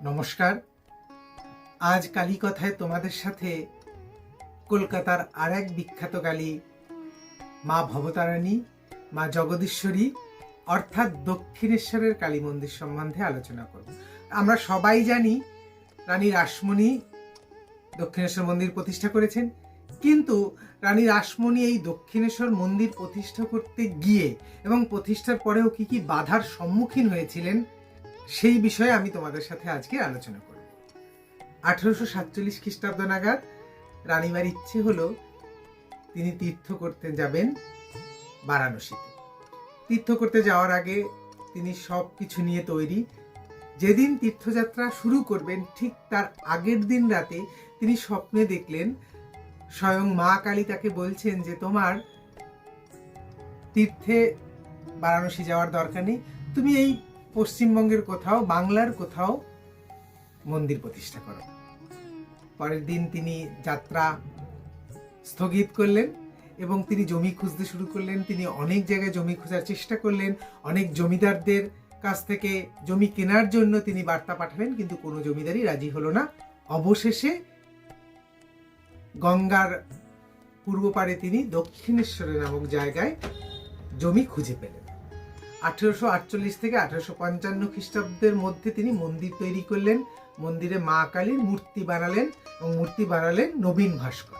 নমস্কার। আজ কালী কথায় তোমাদের সাথে কলকাতার আর এক বিখ্যাত কালী মা ভবতারিণী, মা জগদীশ্বরী অর্থাৎ দক্ষিণেশ্বরের কালী মন্দির সম্বন্ধে আলোচনা করব। আমরা সবাই জানি রানী রাসমণি দক্ষিণেশ্বর মন্দির প্রতিষ্ঠা করেছেন, কিন্তু রানী রাসমণি এই দক্ষিণেশ্বর মন্দির প্রতিষ্ঠা করতে গিয়ে এবং প্রতিষ্ঠার পরেও কি কি বাধার সম্মুখীন হয়েছিলেন সেই বিষয়ে আমি তোমাদের সাথে আজকে আলোচনা করব। 1847 খ্রিস্টাব্দ নাগাদ রানীমার ইচ্ছে হলো তিনি তীর্থ করতে যাবেন বারাণসীতে। তীর্থ করতে যাওয়ার আগে তিনি সব কিছু নিয়ে তৈরি। যেদিন তীর্থযাত্রা শুরু করবেন ঠিক তার আগের দিন রাতে তিনি স্বপ্নে দেখলেন স্বয়ং মা কালী তাকে বলছেন যে তোমার তীর্থে বারাণসী যাওয়ার দরকার নেই, তুমি এই পশ্চিমবঙ্গের কোথাও, বাংলার কোথাও মন্দির প্রতিষ্ঠা করো। পরের দিন তিনি যাত্রা স্থগিত করলেন এবং তিনি জমি খুঁজতে শুরু করলেন। তিনি অনেক জায়গায় জমি খোঁজার চেষ্টা করলেন, অনেক জমিদারদের কাছ থেকে জমি কেনার জন্য তিনি বার্তা পাঠালেন, কিন্তু কোনো জমিদারই রাজি হলো না। অবশেষে গঙ্গার পূর্ব পারে তিনি দক্ষিণেশ্বর নামক জায়গায় জমি খুঁজে পেলেন। 1848 থেকে 1855 খ্রিস্টাব্দের মধ্যে তিনি মন্দির তৈরি করলেন। মন্দিরে মা কালীর মূর্তি বানালেন এবং মূর্তি বানালেন নবীন ভাস্কর।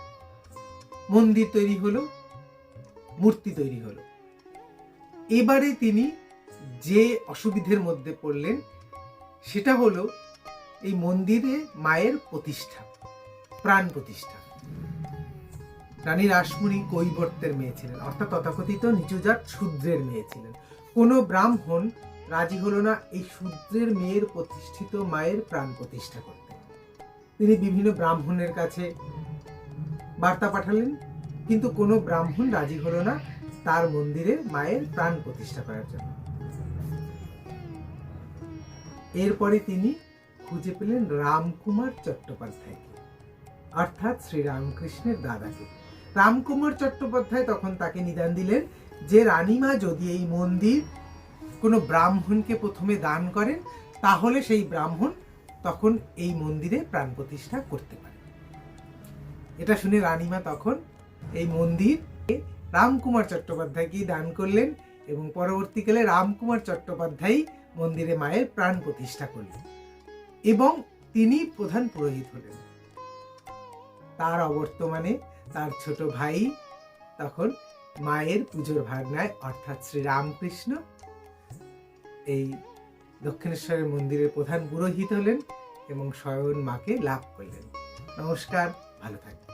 মন্দির তৈরি হলো, মূর্তি তৈরি হলো। এবারে তিনি যে অসুবিধের মধ্যে পড়লেন সেটা হলো এই মন্দিরে মায়ের প্রতিষ্ঠা, প্রাণ প্রতিষ্ঠা। রানী রাসমণি কৈবর্তের মেয়ে ছিলেন, অর্থাৎ তথাকথিত নিচুজাত শূদ্রের মেয়ে ছিলেন। কোনো ব্রাহ্মণ রাজি হলো না এই শূদ্রের মেয়ের প্রতিষ্ঠিত মায়ের প্রাণ প্রতিষ্ঠা করতে। তিনি বিভিন্ন ব্রাহ্মণের কাছে বার্তা পাঠালেন, কিন্তু কোনো ব্রাহ্মণ রাজি হলো না তার মন্দিরে মায়ের প্রাণ প্রতিষ্ঠা করার জন্য। এরপরে তিনি খুঁজে পেলেন রামকুমার চট্টোপাধ্যায়কে, অর্থাৎ শ্রীরামকৃষ্ণের দাদাকে। রামকুমার চট্টোপাধ্যায় তখন তাকে নিদান দিলেন যে রানীমা যদি এই মন্দির কোনো ব্রাহ্মণকে প্রথমে দান করেন তাহলে সেই ব্রাহ্মণ তখন এই মন্দিরে প্রাণ প্রতিষ্ঠা করতে পারে। এটা শুনে রানীমা তখন এই মন্দির রামকুমার চট্টোপাধ্যায়কেই দান করলেন এবং পরবর্তীকালে রামকুমার চট্টোপাধ্যায় মন্দিরে মায়ের প্রাণ প্রতিষ্ঠা করলেন এবং তিনি প্রধান পুরোহিত হলেন। তার অবর্তমানে তার ছোট ভাই তখন মায়ের পুজোর ভার নেয়, অর্থাৎ শ্রীরামকৃষ্ণ এই দক্ষিণেশ্বরের মন্দিরের প্রধান পুরোহিত হলেন এবং স্বয়ং মাকে লাভ করলেন। নমস্কার, ভালো থাকবেন।